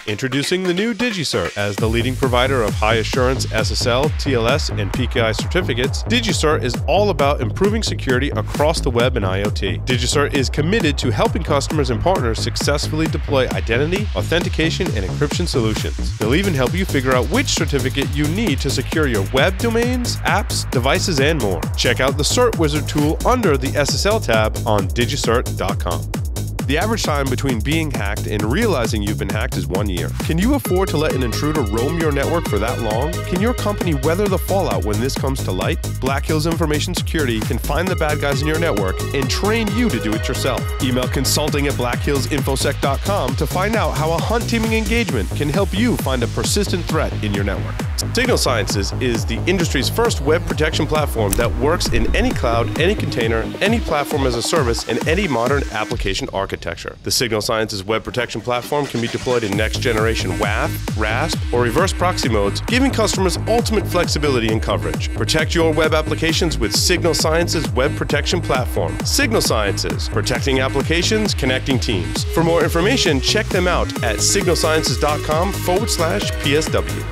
Introducing the new DigiCert. As the leading provider of high-assurance SSL, TLS, and PKI certificates, DigiCert is all about improving security across the web and IoT. DigiCert is committed to helping customers and partners successfully deploy identity, authentication, and encryption solutions. They'll even help you figure out which certificate you need to secure your web domains, apps, devices, and more. Check out the Cert Wizard tool under the SSL tab on digicert.com. The average time between being hacked and realizing you've been hacked is 1 year. Can you afford to let an intruder roam your network for that long? Can your company weather the fallout when this comes to light? Black Hills Information Security can find the bad guys in your network and train you to do it yourself. Email consulting@blackhillsinfosec.com to find out how a hunt teaming engagement can help you find a persistent threat in your network. Signal Sciences is the industry's first web protection platform that works in any cloud, any container, any platform as a service, and any modern application architecture. The Signal Sciences web protection platform can be deployed in next-generation WAF, RASP, or reverse proxy modes, giving customers ultimate flexibility and coverage. Protect your web applications with Signal Sciences web protection platform. Signal Sciences, protecting applications, connecting teams. For more information, check them out at signalsciences.com/PSW.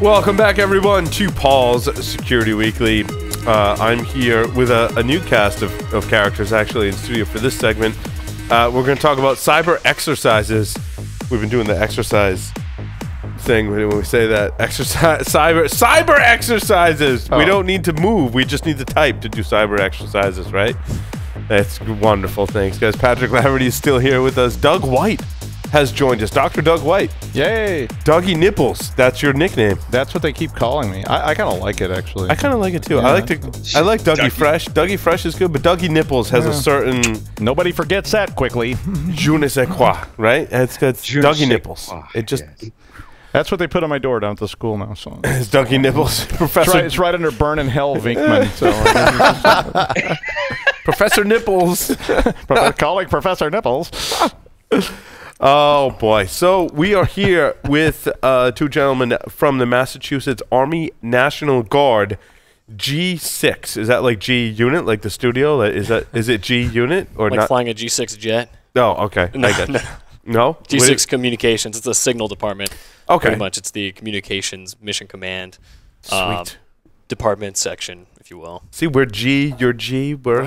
Welcome back, everyone, to Paul's Security Weekly. I'm here with a new cast of characters, actually, in studio for this segment. We're going to talk about cyber exercises. We've been doing the exercise thing when we say that. Cyber exercises! Oh. We don't need to move. We just need to type to do cyber exercises, right? That's wonderful. Thanks, guys. Patrick Laverty is still here with us. Doug White has joined us. Dr. Doug White. Yay. Dougie Nipples. That's your nickname. That's what they keep calling me. I kind of like it, actually. I kind of like it, too. Yeah. I like Dougie Fresh. Dougie Fresh is good, but Dougie Nipples has a certain... Nobody forgets that quickly. Je ne sais quoi, right? It's Dougie Nipples. It just... Yeah. That's what they put on my door down at the school now. So it's Dougie Nipples. Professor... It's right under Burn in Hell, Vinkman. So Professor Nipples. Calling Professor Nipples. Oh boy. So we are here with two gentlemen from the Massachusetts Army National Guard, G-6. Is that like G unit, like the studio? Is it G unit or like not? Flying a G6 jet? Oh, okay. No, I get it. No? G6 Communications. It's a signal department. Okay. Pretty much. It's the Communications Mission Command department section, if you will. See, we're G, you're G, we're G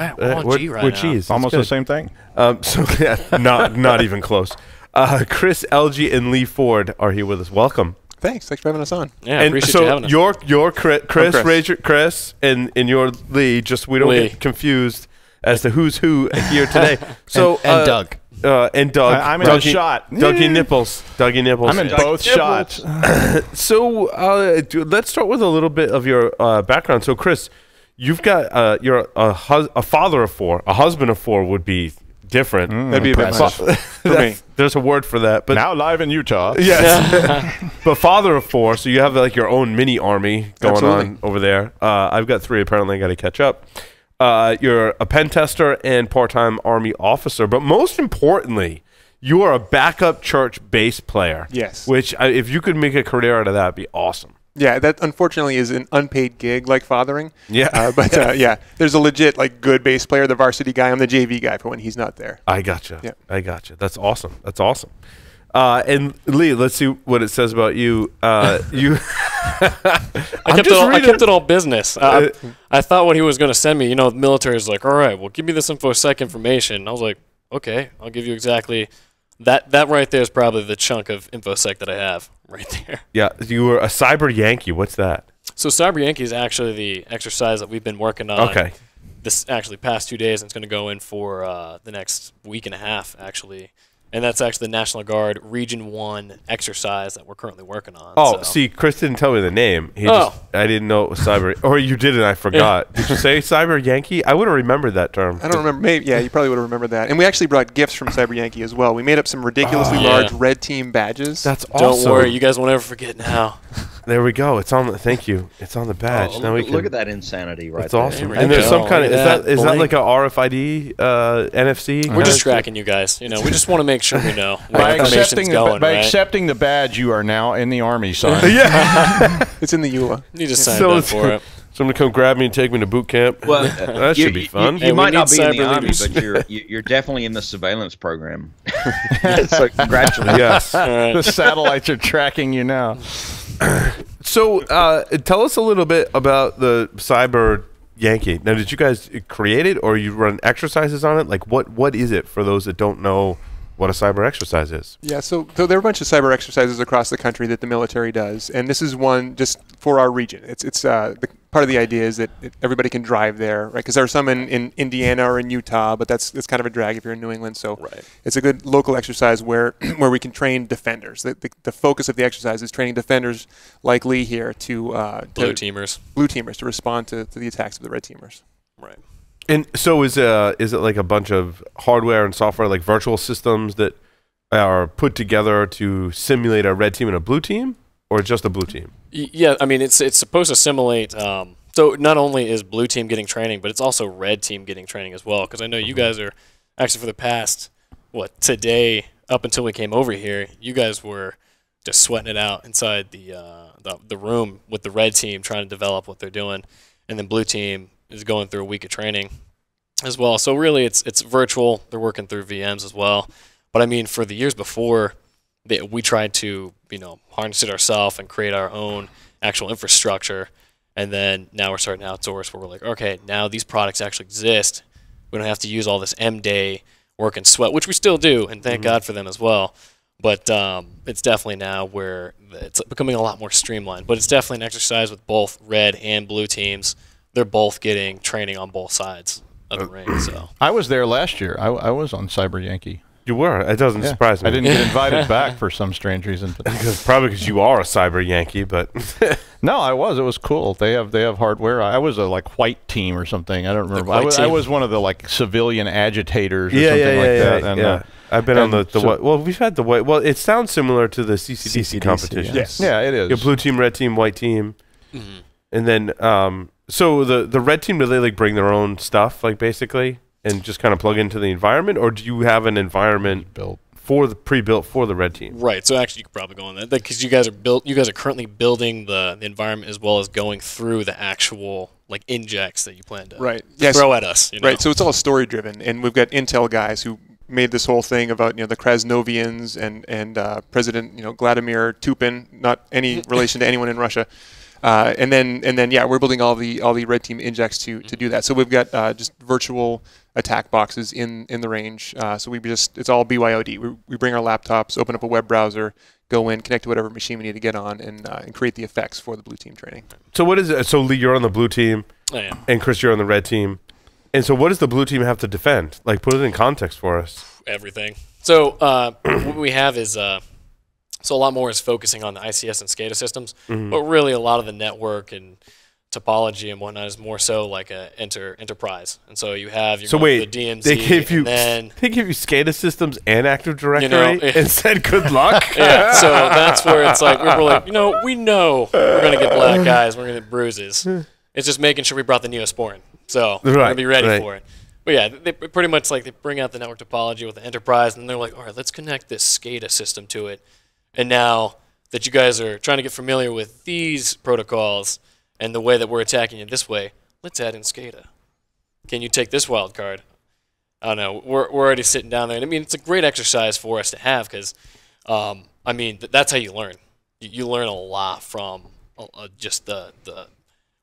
right we're now. G's. Almost the same thing. So yeah, not even close. Chris, Elgee, and Lee Ford are here with us. Welcome. Thanks for having us on. Yeah, I appreciate you having us. Your Chris, raise your Chris, and your Lee. Just we don't get confused as to who's who here today. So and Doug. And Doug. I'm in a shot. Dougie Nipples. Dougie Nipples. I'm in both shots. So let's start with a little bit of your background. So Chris, you've got you're a father of four. A husband of four would be different. That'd be a bit much for me. There's a word for that. But now live in Utah. Yes. But father of four, so you have like your own mini army going on over there. I've got three. Apparently, I got to catch up. You're a pen tester and part-time Army officer, but most importantly, you are a backup church bass player. Yes. Which, if you could make a career out of that, would be awesome. Yeah, that unfortunately is an unpaid gig like fathering. Yeah. But yeah, there's a legit like good bass player, the varsity guy. I'm the JV guy for when he's not there. I gotcha. Yeah. I gotcha. That's awesome. That's awesome. And Lee, let's see what it says about you. I kept it all business. I thought what he was going to send me, you know, the military is like, all right, well, give me this InfoSec information. I was like, okay, I'll give you exactly that. That right there is probably the chunk of InfoSec that I have right there. Yeah, you were a Cyber Yankee. What's that? So Cyber Yankee is actually the exercise that we've been working on. Okay. This actually past 2 days, and it's going to go in for the next week and a half, actually. And that's actually the National Guard Region 1 exercise that we're currently working on. Oh, so. See, Chris didn't tell me the name. I didn't know it was Cyber. Or you did and I forgot. Yeah. Did you say Cyber Yankee? I would have remembered that term. I don't remember. Maybe, yeah, you probably would have remembered that. And we actually brought gifts from Cyber Yankee as well. We made up some ridiculously large red team badges. That's awesome. Don't worry. You guys won't ever forget now. There we go. It's on the, thank you. It's on the badge. Oh, now we can, look at that insanity right it's there. awesome. And there's some kind of, is that like a RFID, NFC? We're just tracking you guys. You know, we just want to make sure we know. By accepting the badge, you are now in the Army, son. Yeah. It's in the EULA. You just signed up for it. Someone come grab me and take me to boot camp. Well, that should be fun. You might not be in the Army, but you're definitely in the surveillance program. So congratulations. Yes. Right. The satellites are tracking you now. So tell us a little bit about the Cyber Yankee. Now, did you guys create it, or you run exercises on it? Like, what is it for those that don't know what a cyber exercise is? Yeah, so there are a bunch of cyber exercises across the country that the military does, and this is one just for our region. It's part of the idea is that everybody can drive there, right? Because there are some in Indiana or in Utah, but that's kind of a drag if you're in New England. So it's a good local exercise where we can train defenders. The focus of the exercise is training defenders like Lee here to blue teamers to respond to the attacks of the red teamers. Right. And so is it like a bunch of hardware and software, like virtual systems that are put together to simulate a red team and a blue team, or just a blue team? Yeah, I mean, it's supposed to simulate. So not only is blue team getting training, but it's also red team getting training as well. Because I know you guys are actually, for the past today up until we came over here, you guys were just sweating it out inside the room with the red team trying to develop what they're doing, and then blue team is going through a week of training as well. So really it's virtual. They're working through VMs as well. But I mean, for the years before, we tried to, harness it ourselves and create our own actual infrastructure. And then now we're starting to outsource where we're like, okay, now these products actually exist. We don't have to use all this M-Day work and sweat, which we still do, and thank God for them as well. But it's definitely now where it's becoming a lot more streamlined. But it's definitely an exercise with both red and blue teams. They're both getting training on both sides of the ring. So I was there last year. I was on Cyber Yankee. You were. It doesn't surprise me. I didn't get invited back for some strange reason. Probably because you are a Cyber Yankee, but no, I was. It was cool. They have hardware. I was a white team or something. I don't remember. I was one of the civilian agitators or something like that. And, I've been on the white. Well, we've had the white. Well, it sounds similar to the CCDC competition. Yes. Yeah, it is. Your blue team, red team, white team, and then so the red team, do they bring their own stuff basically? And just kind of plug into the environment, or do you have an environment pre-built for the red team? Right. So actually, you could probably go on that because you guys are currently building the environment as well as going through the actual injects that you plan to throw at us. Right. So it's all story driven, and we've got Intel guys who made this whole thing about the Krasnovians and President Vladimir Tupin, not any relation to anyone in Russia. And then we're building all the red team injects to do that. So we've got just virtual attack boxes in the range. So it's all BYOD. We bring our laptops, open up a web browser, go in, connect to whatever machine we need to get on, and create the effects for the blue team training. So what is it? So Lee, you're on the blue team, and Chris, you're on the red team. And so what does the blue team have to defend? Put it in context for us. Everything. So what we have is. So a lot more is focusing on the ICS and SCADA systems, but really a lot of the network and topology and whatnot is more so like a enterprise. And so you have the DMZ. They give you SCADA systems and Active Directory and said good luck. Yeah. So that's where it's we're like, we know we're gonna get black eyes, we're gonna get bruises. It's just making sure we brought the Neosporin. So we're gonna be ready for it. But yeah, they pretty much they bring out the network topology with the enterprise, and they're like, all right, let's connect this SCADA system to it. And now that you guys are trying to get familiar with these protocols and the way that we're attacking it this way, let's add in SCADA. Can you take this wild card? I don't know. We're already sitting down there. And I mean, it's a great exercise for us to have because, I mean, that's how you learn. You learn a lot from just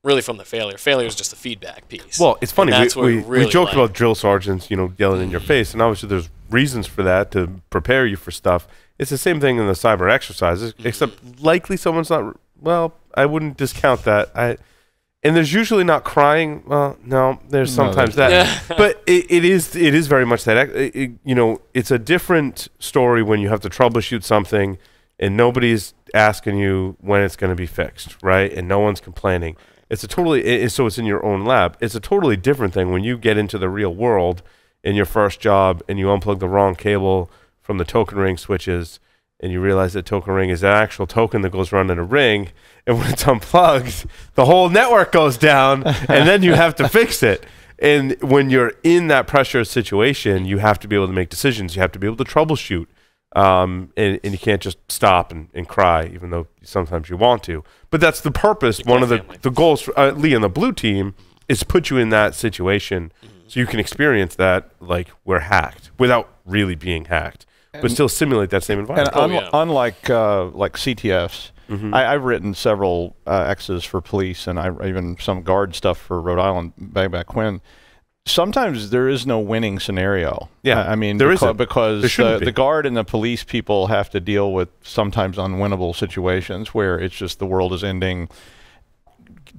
really from the failure. Failure is just the feedback piece. Well, it's funny. We joked about drill sergeants, yelling in your face, and obviously there's reasons for that to prepare you for stuff. It's the same thing in the cyber exercises, except likely someone's not. Well, I wouldn't discount that. And there's usually not crying. Well, no, there's sometimes that. Yeah. But it is very much that. It's a different story when you have to troubleshoot something, and nobody's asking you when it's going to be fixed, right? And no one's complaining. It's so it's in your own lab. It's a totally different thing when you get into the real world in your first job and you unplug the wrong cable from the token ring switches, and you realize that token ring is an actual token that goes around in a ring, and when it's unplugged, the whole network goes down, and then you have to fix it. And when you're in that pressure situation, you have to be able to make decisions. You have to be able to troubleshoot. and you can't just stop and cry, even though sometimes you want to. But that's the purpose. One of the goals for Lee and the blue team is to put you in that situation so you can experience that, like, we're hacked without really being hacked, but still simulate that same environment. And unlike like CTFs, I've written several X's for police, and even some guard stuff for Rhode Island back when. Sometimes there is no winning scenario. Yeah, I mean, there because the guard and the police people have to deal with sometimes unwinnable situations where it's just the world is ending.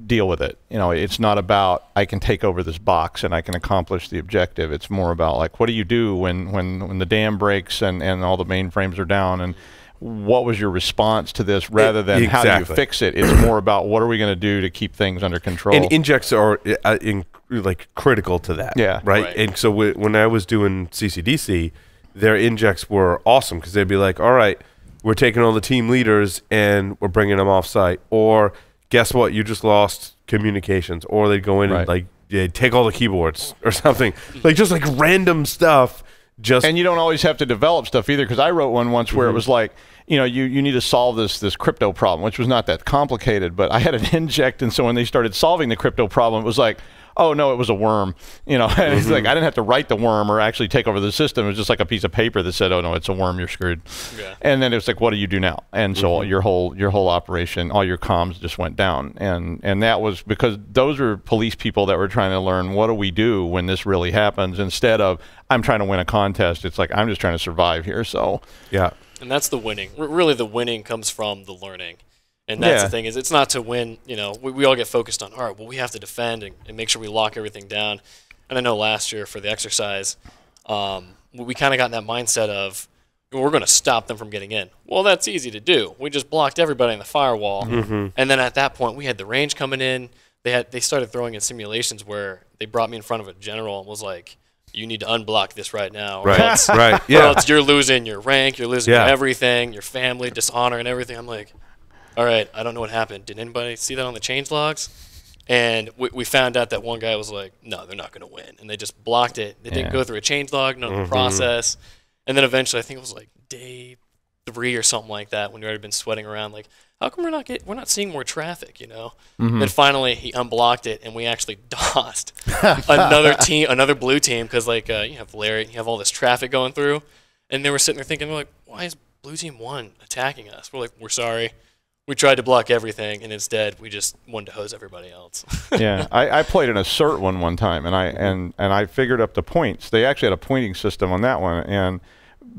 Deal with it. You know, it's not about I can take over this box and I can accomplish the objective. It's more about, like, what do you do when the dam breaks and all the mainframes are down, and what was your response to this, rather than how do you fix it? It's more about what are we going to do to keep things under control. And injects are like critical to that. Yeah, right. And so when I was doing CCDC, their injects were awesome because they'd be like, all right, we're taking all the team leaders and we're bringing them off site, or guess what? You just lost communications. Or they'd go in and like take all the keyboards or something, like just like random stuff. And you don't always have to develop stuff either, because I wrote one once where it was like, you know, you need to solve this crypto problem, which was not that complicated, but I had an inject, and so when they started solving the crypto problem, it was like, oh no, it was a worm, you know. And it's like I didn't have to write the worm or actually take over the system. It was just like a piece of paper that said, oh no, it's a worm, you're screwed. Yeah. And then it was like, what do you do now? And so your whole operation, all your comms just went down. And that was because those were police people that were trying to learn, what do we do when this really happens, instead of I'm trying to win a contest. It's like, I'm just trying to survive here. So yeah. And that's the winning. Really, the winning comes from the learning. And that's the thing, is it's not to win. You know, we all get focused on, all right, well, we have to defend and make sure we lock everything down. And I know last year for the exercise, we kind of got in that mindset of, we're going to stop them from getting in. Well, that's easy to do. We just blocked everybody in the firewall. And then at that point, we had the range coming in. They started throwing in simulations where they brought me in front of a general and was like, you need to unblock this right now. Or else, or else you're losing your rank, you're losing everything, your family, dishonor, and everything. I'm like, all right, I don't know what happened. Did anybody see that on the change logs? And we found out that one guy was like, no, they're not going to win. And they just blocked it. They didn't go through a change log, none of the process. And then eventually, I think it was like day 3 or something like that, when you already been sweating around, like, how come we're not seeing more traffic, you know? Then finally, he unblocked it, and we actually DOSed another blue team, because like you have Larry, you have all this traffic going through, and they were sitting there thinking, like, why is blue team 1 attacking us? We're like, we're sorry. We tried to block everything, and instead we just wanted to hose everybody else. Yeah, I played an assert one time, and I figured up the points. They actually had a pointing system on that one, and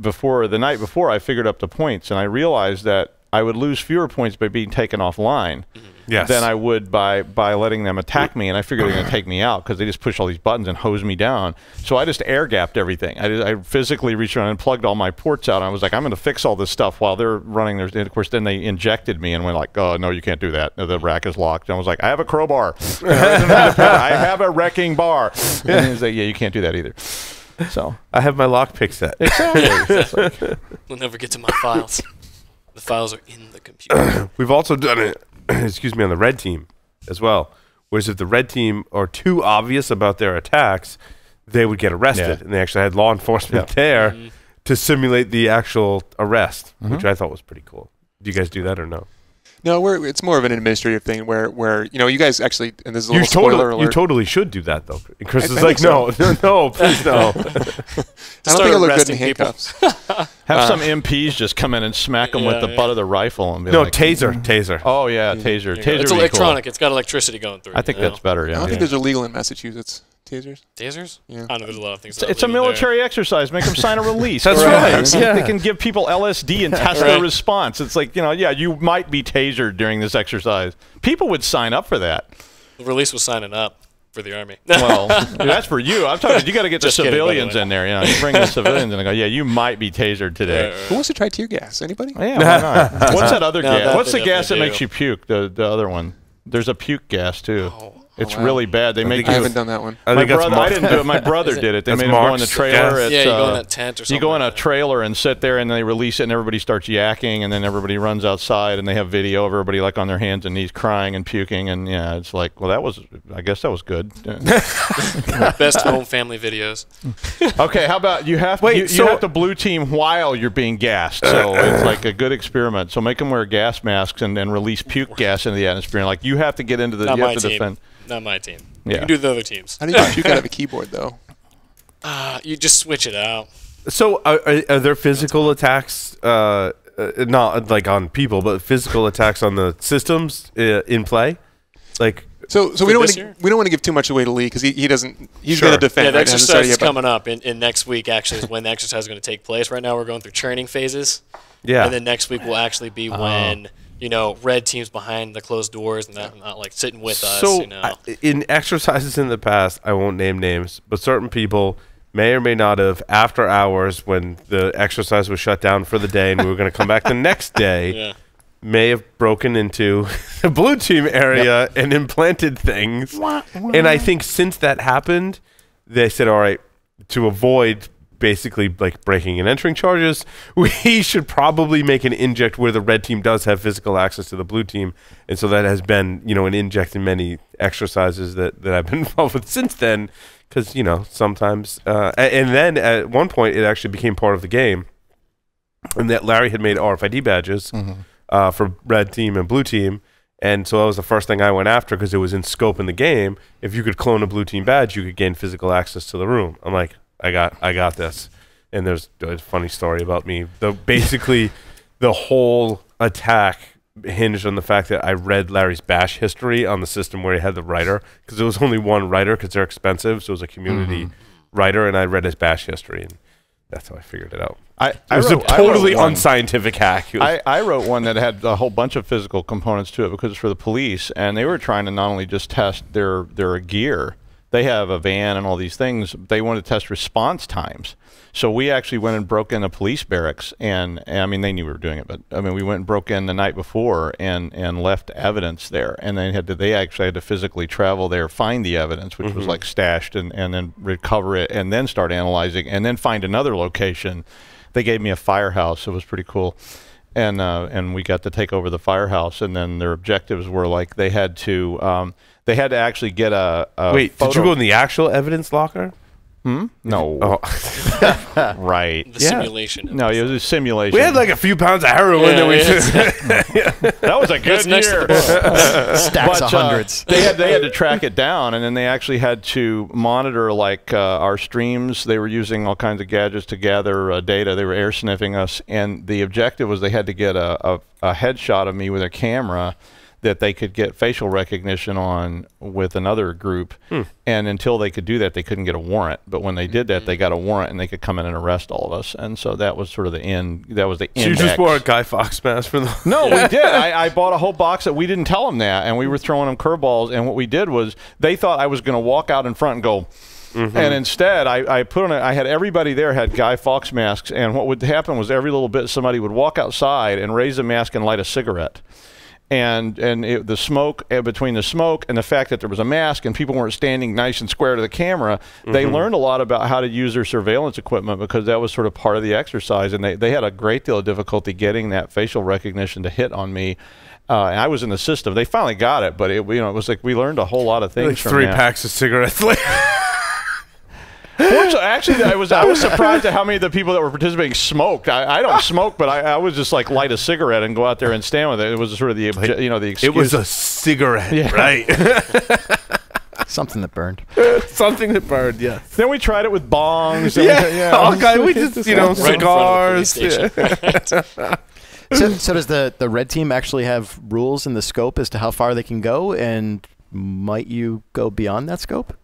the night before, I figured up the points, and I realized that I would lose fewer points by being taken offline than I would by letting them attack me, and I figured they were going to take me out because they just push all these buttons and hose me down. So I just air-gapped everything. I physically reached around and plugged all my ports out, and I was like, I'm going to fix all this stuff while they're running theirs. And of course, then they injected me and went like, oh, no, you can't do that. The rack is locked. And I was like, I have a crowbar. I have a wrecking bar. And he was like, yeah, you can't do that either. So I have my lockpick set. Exactly. We'll never get to my files. The files are in the computer. We've also done it, excuse me, on the red team as well. Whereas if the red team are too obvious about their attacks, they would get arrested. And they actually had law enforcement there to simulate the actual arrest, which I thought was pretty cool. Do you guys do that or no? No, it's more of an administrative thing where you know, you guys actually, and this is a little spoiler alert. You totally should do that though. And Chris is like, no, please no. I don't think it'll look good in handcuffs. Have some MPs just come in and smack them with the butt of the rifle and be like, taser. Oh yeah, taser. Taser. It's electronic. Cool. It's got electricity going through. I think that's better. Yeah. I don't think those are legal in Massachusetts. Tasers? Tasers? Yeah. I don't know. There's a lot of things. It's a military exercise. Make them sign a release. That's right. Yeah. They can give people LSD and test their response. It's like, you know, yeah, you might be tasered during this exercise. People would sign up for that. The release was signing up for the Army. Well, that's for you. I'm talking. You got to get the civilians in there. You know, you bring the civilians in and go, yeah, you might be tasered today. Who wants to try tear gas? Anybody? Yeah, why not? What's that other gas? What's the gas that makes you puke? The other one. There's a puke gas too. Oh, It's really bad. They make I haven't done that one. I didn't do it. My brother did it. They made him go in the trailer. Yeah, you go in that tent or something. You go in a trailer and sit there, and they release it, and everybody starts yakking, and then everybody runs outside, and they have video of everybody like on their hands and knees crying and puking, and yeah, it's like, well, I guess that was good. Best home family videos. Okay, how about you have to blue team while you're being gassed, so it's like a good experiment. So make them wear gas masks and release puke gas into the atmosphere. And like you have to get into the defend. Not my team. Yeah. You can do the other teams. How do you puke out of a keyboard though? You just switch it out. So are there physical attacks, not like on people, but physical attacks on the systems in play? Like so we don't want to give too much away to Lee because he's going to defend. Yeah, the right? exercise is coming up in next week. Actually, is when the exercise is going to take place. Right now, we're going through training phases. Yeah, and then next week will actually be when red teams behind the closed doors and not like sitting with us. So in exercises in the past, I won't name names, but certain people may or may not have, after hours when the exercise was shut down for the day and we were going to come back the next day, may have broken into the blue team area and implanted things. And I think since that happened, they said, all right, to avoid basically like breaking and entering charges, we should probably make an inject where the red team does have physical access to the blue team. And so that has been, an inject in many exercises that I've been involved with since then. Because, sometimes, and then at one point it actually became part of the game, and that Larry had made RFID badges for red team and blue team. And so that was the first thing I went after because it was in scope in the game. If you could clone a blue team badge, you could gain physical access to the room. I'm like, I got this. And there's a funny story about me. Basically, the whole attack hinged on the fact that I read Larry's bash history on the system where he had the writer, because there was only one writer because they're expensive. So it was a community writer, and I read his bash history, and that's how I figured it out. It was a totally unscientific hack. I wrote one that had a whole bunch of physical components to it because it's for the police, and they were trying to not only just test their gear. They have a van and all these things. They wanted to test response times. So we actually went and broke in a police barracks, and I mean, they knew we were doing it, but I mean, we went and broke in the night before and left evidence there, and they actually had to physically travel there, find the evidence, which was like stashed, and then recover it, and then start analyzing, and then find another location. They gave me a firehouse. It was pretty cool. And we got to take over the firehouse, and then their objectives were like they had to actually get a Wait, photo. Did you go in the actual evidence locker? No. Oh. Right. The simulation. No, it was a simulation. We had like a few pounds of heroin that we took. That was a good year. Stacks of hundreds. They had to track it down, and then they actually had to monitor like our streams. They were using all kinds of gadgets to gather data. They were air sniffing us, and the objective was they had to get a headshot of me with a camera that they could get facial recognition on with another group. And until they could do that, they couldn't get a warrant. But when they did that, they got a warrant, and they could come in and arrest all of us. And so that was sort of the end. That was the end. You just wore a Guy Fawkes mask for them? No, we did. I bought a whole box that we didn't tell them that, and we were throwing them curveballs. And what we did was they thought I was going to walk out in front and go, and instead, I had everybody there had Guy Fawkes masks, and what would happen was every little bit somebody would walk outside and raise a mask and light a cigarette. And the smoke, between the smoke and the fact that there was a mask and people weren't standing nice and square to the camera, they learned a lot about how to use their surveillance equipment, because that was sort of part of the exercise. And they had a great deal of difficulty getting that facial recognition to hit on me. And I was in the system. They finally got it, but it was like we learned a whole lot of things like from 3 that. packs of cigarettes later. Fortunately, actually, I was surprised at how many of the people that were participating smoked. I don't smoke, but I was just like light a cigarette and go out there and stand with it. It was sort of the the excuse. It was a cigarette, right? Something that burned. Something that burned, yes. Then we tried it with bongs. We just cigars. So does the red team actually have rules in the scope as to how far they can go, and might you go beyond that scope?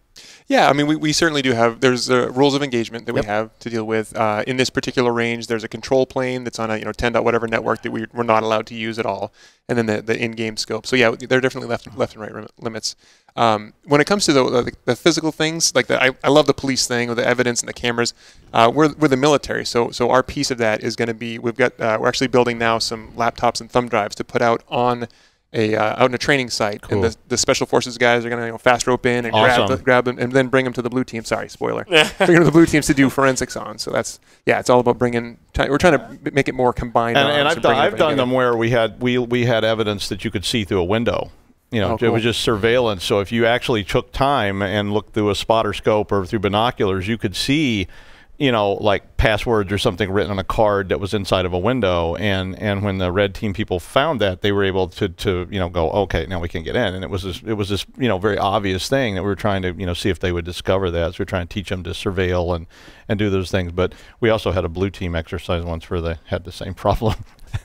Yeah, I mean, we certainly do have, there's rules of engagement that we have to deal with. In this particular range, there's a control plane that's on a 10 whatever network that we're not allowed to use at all, and then the in-game scope. So yeah, there are definitely left and right limits. When it comes to the physical things, like I love the police thing with the evidence and the cameras. We're the military, so our piece of that is going to be, we're actually building now some laptops and thumb drives to put out on out in a training site, Cool. and the special forces guys are going to fast rope in and Awesome. grab them and then bring them to the blue team. Sorry, spoiler. Bring them to the blue teams to do forensics on. So that's it's all about bringing. We're trying to make it more combined. And I've done them where we had evidence that you could see through a window. You know, cool. It was just surveillance. So if you actually took time and looked through a spotter scope or through binoculars, you could see, you know, like passwords or something written on a card that was inside of a window. And when the red team people found that, they were able to you know, go, okay, now we can get in. And it was this you know, very obvious thing that we were trying to, you know, see if they would discover that. So we're trying to teach them to surveil and do those things. But we also had a blue team exercise once where they had the same problem.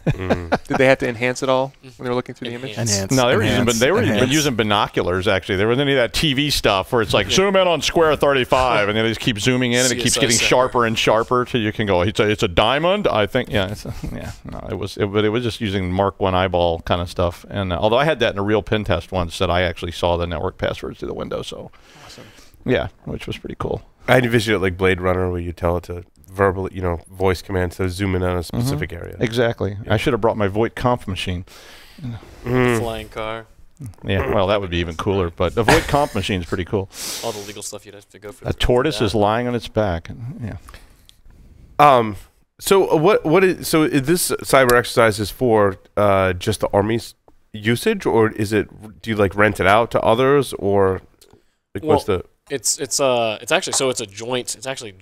Did they have to enhance it all when they were looking through the image? No, they were using binoculars. Actually, there wasn't any of that TV stuff where it's like zoom in on square 35, and then they just keep zooming in, and it keeps getting sharper and sharper till you can go. It's a diamond, I think. Yeah, No, it was just using Mark 1 eyeball kind of stuff. And although I had that in a real pen test once, that I actually saw the network passwords through the window. So, awesome. Yeah, which was pretty cool. I envision it like Blade Runner, where you tell it to verbally, you know, voice commands to zoom in on a specific area. Exactly. Yeah. I should have brought my Voight Conf machine. Flying car. Yeah, well, that would be even cooler. But the Voight Conf machine is pretty cool. All the legal stuff you'd have to go through. A tortoise is lying on its back. Yeah. So is this cyber exercise is for just the Army's usage, or is it? Do you like rent it out to others, or like what's the? It's actually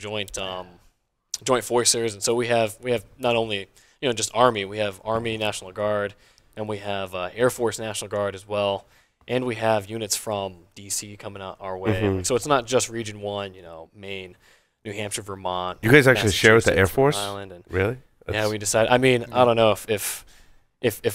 joint forces, and so we have not only, you know, just Army, we have Army National Guard, and we have Air Force National Guard as well, and we have units from DC coming out our way. So it's not just Region 1, you know, Maine, New Hampshire, Vermont. You guys actually share with the Air Force? Island, really? Yeah, we decided. I mean, I don't know if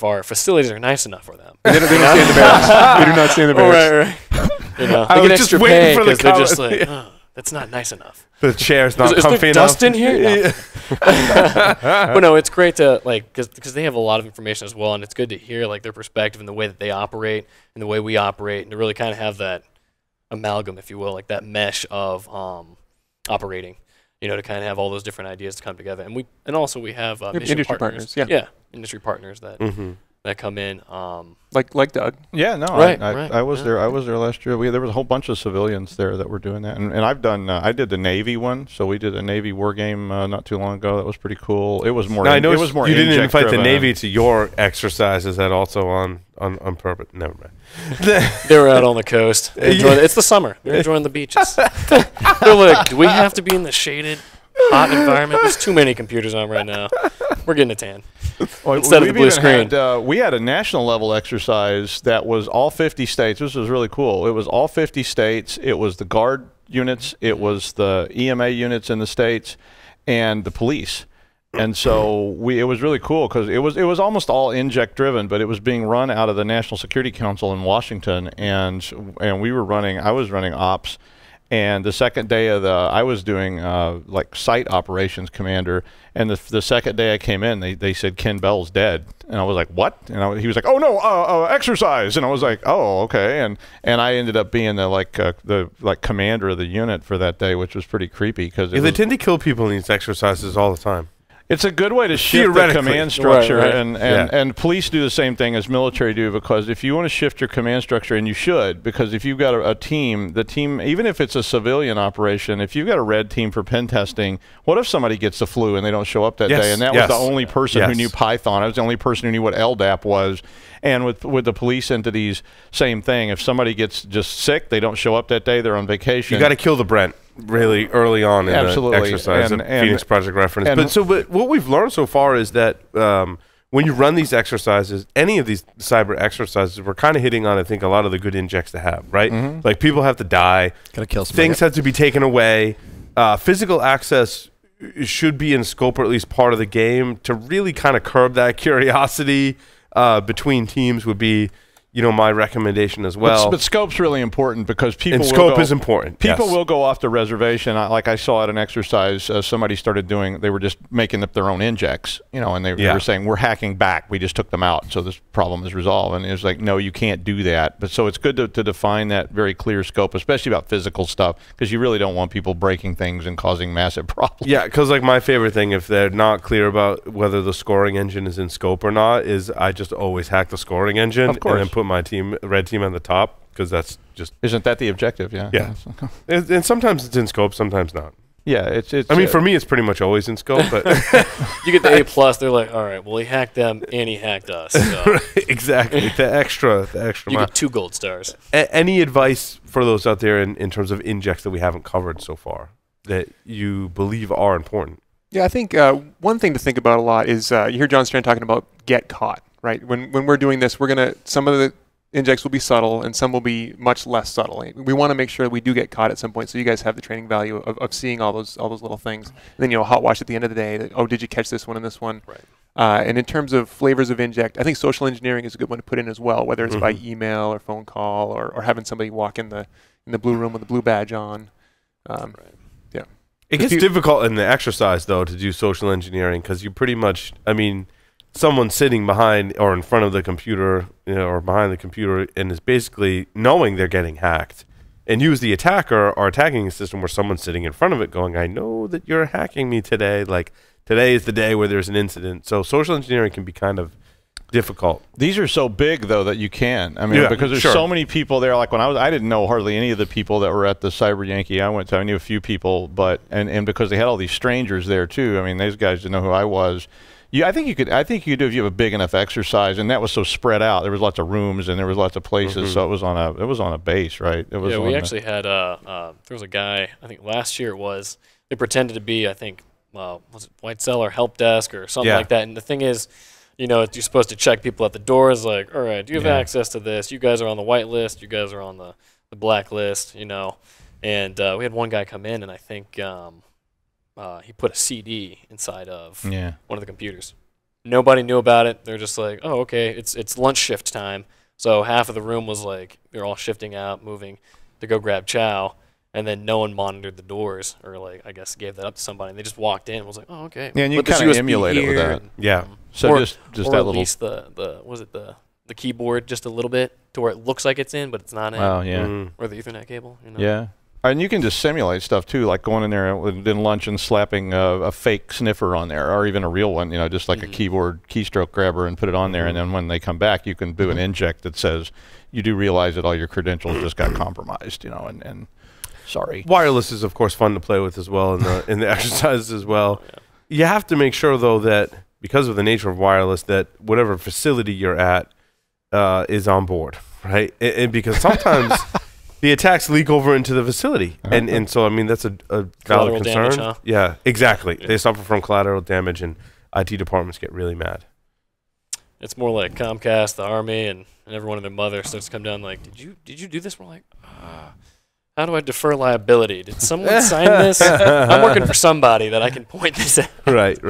our facilities are nice enough for them. They don't stand the barracks. We do not stand the barracks. Right. You know, I they was get just extra waiting pay for the because they're just comment. like, oh, that's not nice enough. The chair's not Is comfy there enough. dust in here? No. But no, it's great to, like, because they have a lot of information as well, and it's good to hear, like, their perspective and the way that they operate and the way we operate, and to really kind of have that amalgam, if you will, like that mesh of operating, you know, to kind of have all those different ideas to come together. And also we have industry partners. Yeah, industry partners that that come in. Like Doug. Yeah, no, Right, I was there. I was there last year. There was a whole bunch of civilians there that were doing that, and I've done. I did the Navy one, so we did a Navy war game not too long ago. That was pretty cool. It was more. Now, I know it was more. You didn't invite the inject-driven. Navy to your exercise. Is that also on purpose? Never mind. They were out on the coast. It's the summer. They're enjoying the beaches. They're like, do we have to be in the shaded, hot environment? There's too many computers on right now. We're getting a tan. Well, instead of the blue screen. We had a national level exercise that was all 50 states. This was really cool. It was all 50 states. It was the Guard units. It was the EMA units in the states, and the police. And so it was really cool because it was almost all inject driven, but it was being run out of the National Security Council in Washington, and we were running. I was running ops. And the second day of I was doing like site operations commander. And the second day I came in, they said Ken Bell's dead, and I was like, what? And he was like, oh no, exercise. And I was like, oh, okay. And I ended up being the commander of the unit for that day, which was pretty creepy because they tend to kill people in these exercises all the time. It's a good way to shift the command structure, and police do the same thing as military do, because if you want to shift your command structure, and you should, because if you've got a team, the team, even if it's a civilian operation, if you've got a red team for pen testing, what if somebody gets the flu and they don't show up that day? And that was the only person who knew Python. I was the only person who knew what LDAP was. And with the police entities, same thing. If somebody gets just sick, they don't show up that day, they're on vacation. You got to kill the Brent really early on in the exercise, and Phoenix Project reference. But what we've learned so far is that when you run these exercises, any of these cyber exercises, we're kind of hitting on, I think, a lot of the good injects to have, right? Like people have to die. Gotta kill somebody. Things have to be taken away. Physical access should be in scope, or at least part of the game, to really kind of curb that curiosity between teams would be, my recommendation as well. But scope's really important because people and scope is important. People yes. will go off the reservation. Like I saw at an exercise, somebody started doing. They were just making up their own injects, and they were saying we're hacking back. We just took them out, so this problem is resolved. And it was like, no, you can't do that. But so it's good to define that very clear scope, especially about physical stuff, because you really don't want people breaking things and causing massive problems. Yeah, because like my favorite thing, if they're not clear about whether the scoring engine is in scope or not, is I just always hack the scoring engine and then put my red team on the top, because that's just... Isn't that the objective? Yeah. Yeah. And sometimes it's in scope, sometimes not. Yeah, it's I mean, for me, it's pretty much always in scope. But you get the A+, they're like, all right, well, he hacked them and he hacked us. So. Right, exactly. The extra You get 2 gold stars. Any advice for those out there in terms of injects that we haven't covered so far that you believe are important? Yeah, I think one thing to think about a lot is you hear John Strand talking about get caught, right? When we're doing this, some of the injects will be subtle and some will be much less subtle. We want to make sure that we do get caught at some point, so you guys have the training value of seeing all those little things. And then hot wash at the end of the day. Oh, did you catch this one and this one? Right. And in terms of flavors of inject, I think social engineering is a good one to put in as well, whether it's by email or phone call or having somebody walk in the blue room with the blue badge on. Yeah. It gets difficult in the exercise, though, to do social engineering, because you pretty much, someone sitting behind or in front of the computer, or behind the computer, and is basically knowing they're getting hacked. And you as the attacker are attacking a system where someone's sitting in front of it going, I know that you're hacking me today. Like, today is the day where there's an incident. So social engineering can be kind of difficult. These are so big, though, that you can. Because there's so many people there. Like when I didn't know hardly any of the people that were at the Cyber Yankee I went to. I knew a few people, but and because they had all these strangers there too. Those guys didn't know who I was. I think you could do if you have a big enough exercise, and that was so spread out. There was lots of rooms and there was lots of places, so it was on a base, right? It was. Yeah, we actually had there was a guy. I think last year it was. They pretended to be, I think, was it White Cell or Help Desk or something like that. And the thing is, you're supposed to check people at the doors. Like, all right, do you have access to this? You guys are on the white list. You guys are on the black list. And we had one guy come in, and I think. He put a CD inside of one of the computers. Nobody knew about it. They're just like, oh, okay, it's lunch shift time. So half of the room was like, they're all shifting out, moving to go grab chow, and then no one monitored the doors or I guess gave that up to somebody. And they just walked in and was like, oh, okay. Yeah, and you kind of emulate it with that. Yeah. So just or that at little. least the keyboard just a little bit to where it looks like it's in, but it's not in. Oh yeah. Or the Ethernet cable. Yeah. And you can just simulate stuff too, like going in there in lunch and slapping a fake sniffer on there, or even a real one, just like a keyboard keystroke grabber, and put it on there. And then when they come back, you can do an inject that says, you do realize that all your credentials just got compromised, and sorry. Wireless is, of course, fun to play with as well in the exercises as well. Yeah. You have to make sure, though, that because of the nature of wireless, that whatever facility you're at is on board, right? And because sometimes... the attacks leak over into the facility, and so that's a valid concern. Damage, huh? Yeah, exactly. Yeah. They suffer from collateral damage, and IT departments get really mad. It's more like Comcast, the Army, and everyone and their mother starts to come down like, did you do this? We're like, how do I defer liability? Did someone sign this? I'm working for somebody that I can point this at. Right.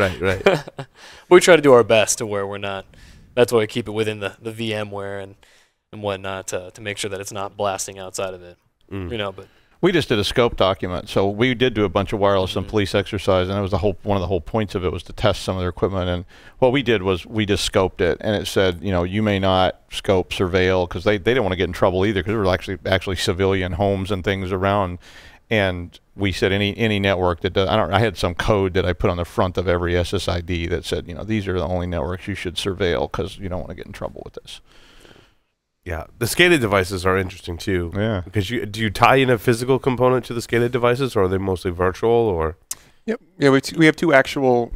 We try to do our best to where we're not. That's why we keep it within the VMware and whatnot to make sure that it's not blasting outside of it, But we just did a scope document, so we did do a bunch of wireless and police exercise, and it was one of the whole points of it was to test some of their equipment. And what we did was we just scoped it, and it said, you may not scope, surveil, because they didn't want to get in trouble either, because there were actually civilian homes and things around. And we said any network that does, I had some code that I put on the front of every SSID that said, these are the only networks you should surveil because you don't want to get in trouble with this. Yeah, the SCADA devices are interesting too. Yeah, because do you tie in a physical component to the SCADA devices, or are they mostly virtual? Or yep, yeah, we have two actual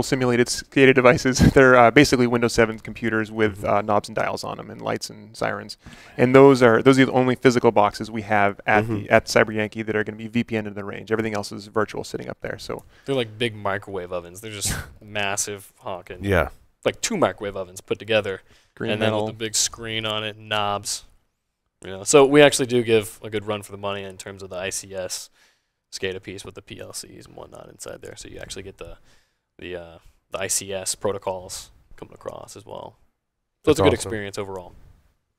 simulated SCADA devices. They're basically Windows 7 computers with knobs and dials on them and lights and sirens, and those are the only physical boxes we have at Cyber Yankee that are going to be VPN in the range. Everything else is virtual, sitting up there. So they're like big microwave ovens. They're just massive, honking. Yeah, like 2 microwave ovens put together. Green and metal. Then with the big screen on it, knobs. So we actually do give a good run for the money in terms of the ICS SCADA piece with the PLCs and whatnot inside there. So you actually get the ICS protocols coming across as well. So it's a good experience overall.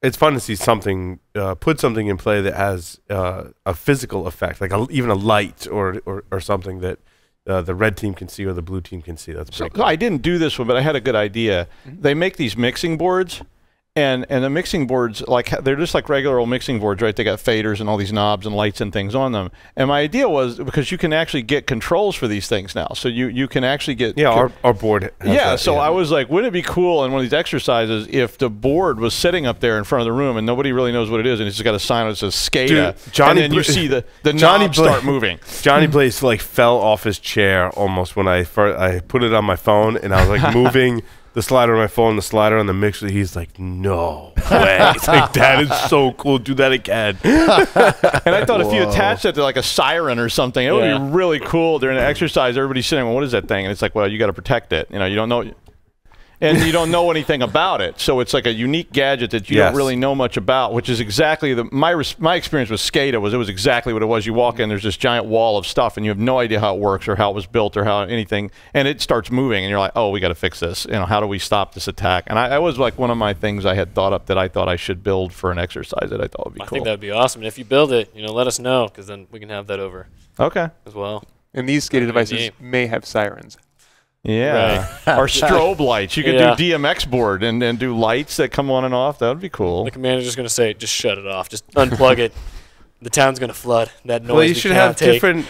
it's fun to see something put something in play that has a physical effect, like even a light or something that the red team can see or the blue team can see. That's pretty cool. I didn't do this one, but I had a good idea. They make these mixing boards. And the mixing boards, like they're just like regular old mixing boards, right? They got faders and all these knobs and lights and things on them. And my idea was, because you can actually get controls for these things now, so you can actually get our board has that, so I was like, wouldn't it be cool in one of these exercises if the board was sitting up there in front of the room and nobody really knows what it is, and it's just got a sign that says SCADA, Dude, Johnny and then you see the knobs start moving. Johnny Blaze like fell off his chair almost when I put it on my phone, and I was like moving the slider on my phone, the slider on the mixer. He's like, no way. It's like, that is so cool. Do that again. And I thought if you attach that to like a siren or something, it would be really cool during an exercise. Everybody's sitting, well, what is that thing? And it's like, well, you got to protect it. You know, you don't know. And you don't know anything about it, so it's like a unique gadget that you don't really know much about, which is exactly my experience with SCADA was, it was exactly what it was. You walk in, there's this giant wall of stuff, and you have no idea how it works or how it was built or how anything, and it starts moving, and you're like, oh, we got to fix this. You know, how do we stop this attack? And I was like one of my things I had thought up that I thought I should build for an exercise that I thought would be cool. I think that'd be awesome. And if you build it, you know, let us know, because then we can have that over. Okay. As well. And these SCADA devices may have sirens. Yeah, or strobe lights. You could do DMX board and do lights that come on and off. That would be cool. The commander's going to say, just shut it off. Just unplug it. The town's going to flood. That noise. Well, you should have different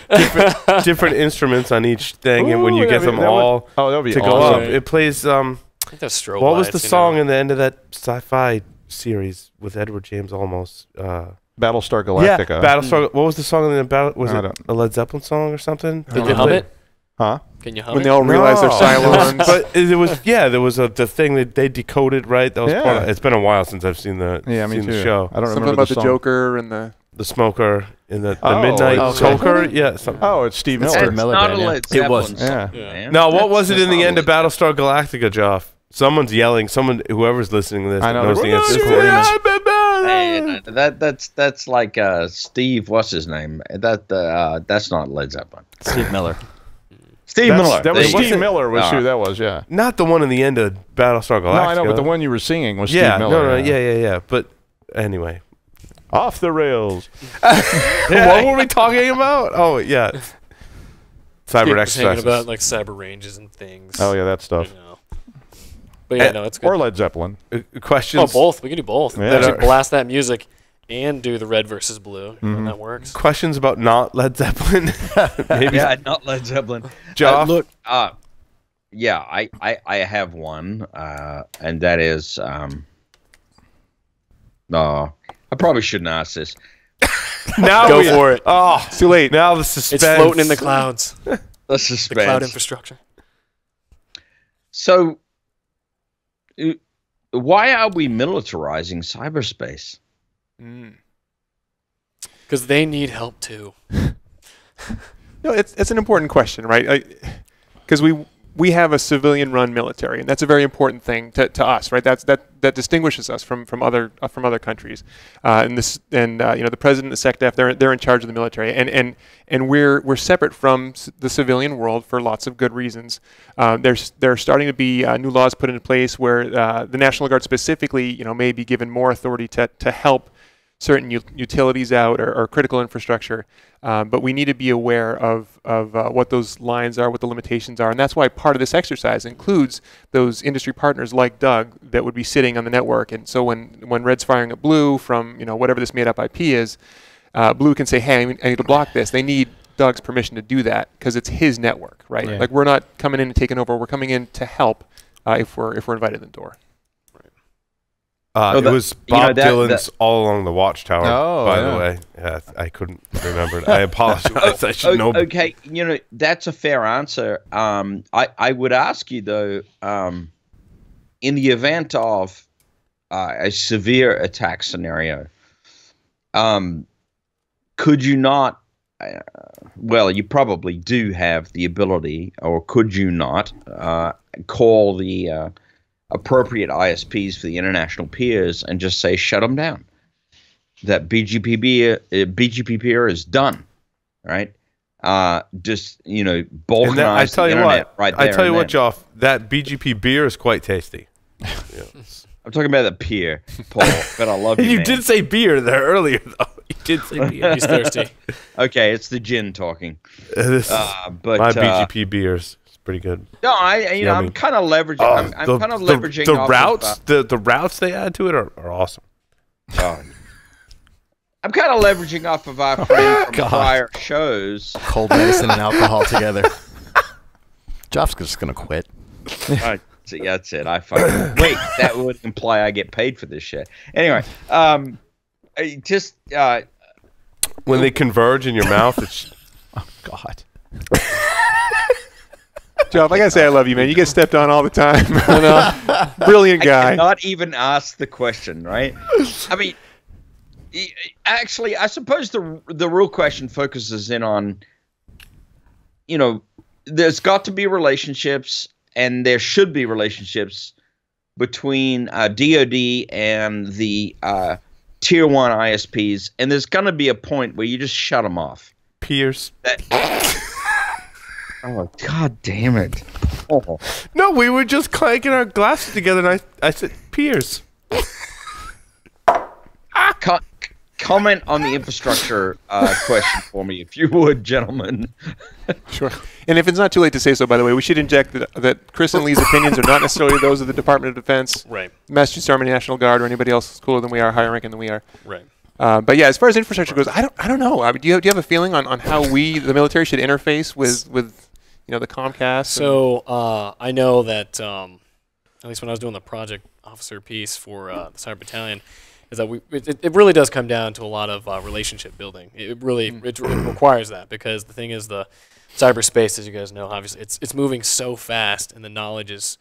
instruments on each thing, and when you get them all to go up, it plays. I think that's strobe what was lights, the song in the end of that sci-fi series with Edward James almost? Battlestar Galactica. Yeah, Battlestar. What was the song in the battle? Was it a Led Zeppelin song or something? Did you hum it? Huh? Can you hum when it? they all realize they're Cylons. But there was the thing that they decoded, right? That was part of, it's been a while since I've seen the the show. I don't something remember about the the Joker and the smoker and the midnight smoker. Yeah. It's Steve Miller. It's not a Led Zeppelin It was. song, Yeah. Now, what was it in the end of Battlestar Galactica, Joff? Someone's yelling. Whoever's listening to this, knows the answer. that's like Steve. What's his name? That's not Led Zeppelin. Steve Miller. Steve Miller. That was Steve Miller was who that was, yeah. Not the one in the end of Battlestar Galactica. No, I know, but the one you were singing was Steve Miller. Yeah. But anyway. Off the rails. What were we talking about? Oh, yeah. Cyber exercises. About like cyber ranges and things. Oh, yeah, that stuff. You know. But yeah, no, it's good. Or Led Zeppelin. Questions? Oh, both. We can do both. Yeah. Actually blast that music and do the red versus blue. And that works. Questions about not Led Zeppelin? Maybe. Yeah, not Led Zeppelin. Joff? Look, yeah, I have one, and that is, I probably shouldn't ask this. Now go for it. Oh, it's too late. Now the suspense. It's floating in the clouds. The suspense. The cloud infrastructure. So, why are we militarizing cyberspace? Because they need help too. No, it's an important question, right? Because we have a civilian-run military, and that's a very important thing to us, right? That distinguishes us from other countries. And the president, the SecDef, they're in charge of the military, and we're separate from the civilian world for lots of good reasons. There are starting to be new laws put into place where the National Guard specifically, may be given more authority to help certain utilities out or critical infrastructure, but we need to be aware of what those lines are, what the limitations are, and that's why part of this exercise includes those industry partners like Doug that would be sitting on the network. And so when Red's firing at Blue from whatever this made-up IP is, Blue can say, hey, I need to block this. They need Doug's permission to do that because it's his network, right? Yeah. Like we're not coming in and taking over. We're coming in to help if we're invited in the door. It was Bob Dylan's All Along the Watchtower, by the way. Yeah, I couldn't remember it. I apologize. I should know. Okay, that's a fair answer. I would ask you, though, in the event of a severe attack scenario, could you not, well, you probably do have the ability, or could you not, call the appropriate ISPs for the international peers and just say shut them down. That BGP peer is done, right? Just balkanize I tell the you internet what, right there. I tell you what, Joff, that BGP beer is quite tasty. I'm talking about the pier, Paul. But I love you. You man. did say beer there earlier, though. You did say beer. He's thirsty. Okay, it's the gin talking. This But my BGP beers. It's pretty good. No, I'm kind of leveraging. I'm kind of leveraging the off routes. Of, the routes they add to it are awesome. I'm kind of leveraging off of our friend from prior shows. Cold medicine and alcohol together. Joff's just gonna quit. That's it. I fucking wait. That would imply I get paid for this shit. Anyway, just when they converge in your mouth, it's oh God. Joe, I gotta say I love you, man. You get stepped on all the time. Brilliant guy. I cannot even ask the question, right? I mean, actually, I suppose the real question focuses in on, there's got to be relationships, and there should be relationships between DoD and the Tier 1 ISPs, and there's going to be a point where you just shut them off. Pierce. Oh, God damn it. Oh. No, we were just clanking our glasses together, and I said, Pierce. Comment on the infrastructure question for me, if you would, gentlemen. Sure. And if it's not too late to say so, by the way, we should inject that Chris and Lee's opinions are not necessarily those of the Department of Defense, right? Massachusetts Army National Guard, or anybody else cooler than we are, higher ranking than we are. Right. But yeah, as far as infrastructure goes, I don't know. I mean, do you have a feeling on how we, the military, should interface with the Comcast? So I know that at least when I was doing the project officer piece for the Cyber Battalion, is that it really does come down to a lot of relationship building. It requires that, because the thing is, the cyberspace, as you guys know, obviously it's moving so fast, and the knowledge it's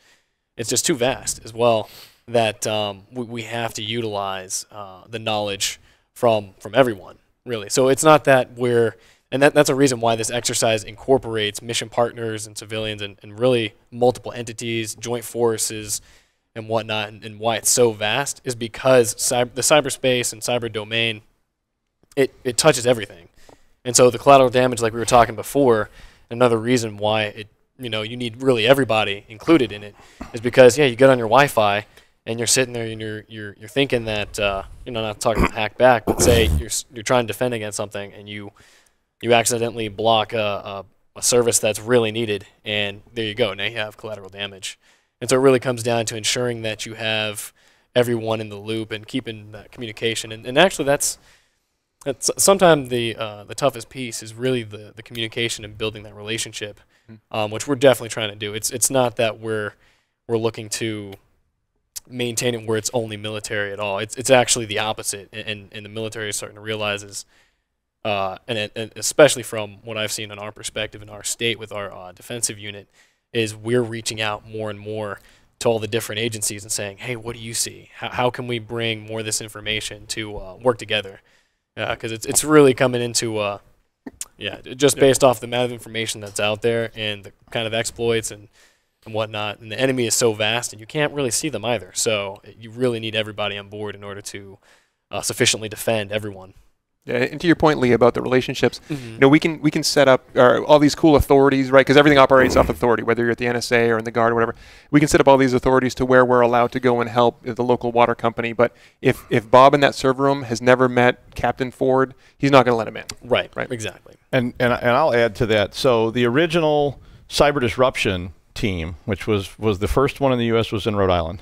just too vast as well, that we have to utilize the knowledge from everyone, really. So it's not that that's a reason why this exercise incorporates mission partners and civilians and really multiple entities, joint forces, and whatnot, and why it's so vast is because the cyberspace and cyber domain, it touches everything. And so the collateral damage, like we were talking before, another reason why you need really everybody included in it is because, you get on your Wi-Fi and you're sitting there and you're thinking that, not talking about hack back, but say you're trying to defend against something, and you accidentally block a service that's really needed, and there you go, now you have collateral damage. And so it really comes down to ensuring that you have everyone in the loop and keeping that communication. And actually, that's sometimes the toughest piece is really the communication and building that relationship, which we're definitely trying to do. It's not that we're looking to maintain it where it's only military at all. It's actually the opposite, and the military is starting to realize and especially from what I've seen in our perspective in our state with our defensive unit, is we're reaching out more and more to all the different agencies and saying, hey, what do you see? How can we bring more of this information to work together? Because it's really coming into, just based off the amount of information that's out there and the kind of exploits and whatnot. And the enemy is so vast, and you can't really see them either. So you really need everybody on board in order to sufficiently defend everyone. Yeah, and to your point, Lee, about the relationships, we can set up all these cool authorities, right? Because everything operates off authority, whether you're at the NSA or in the Guard or whatever. We can set up all these authorities to where we're allowed to go and help the local water company. But if Bob in that server room has never met Captain Ford, he's not going to let him in. Right, exactly. And I'll add to that. So the original cyber disruption team, which was the first one in the U.S., was in Rhode Island.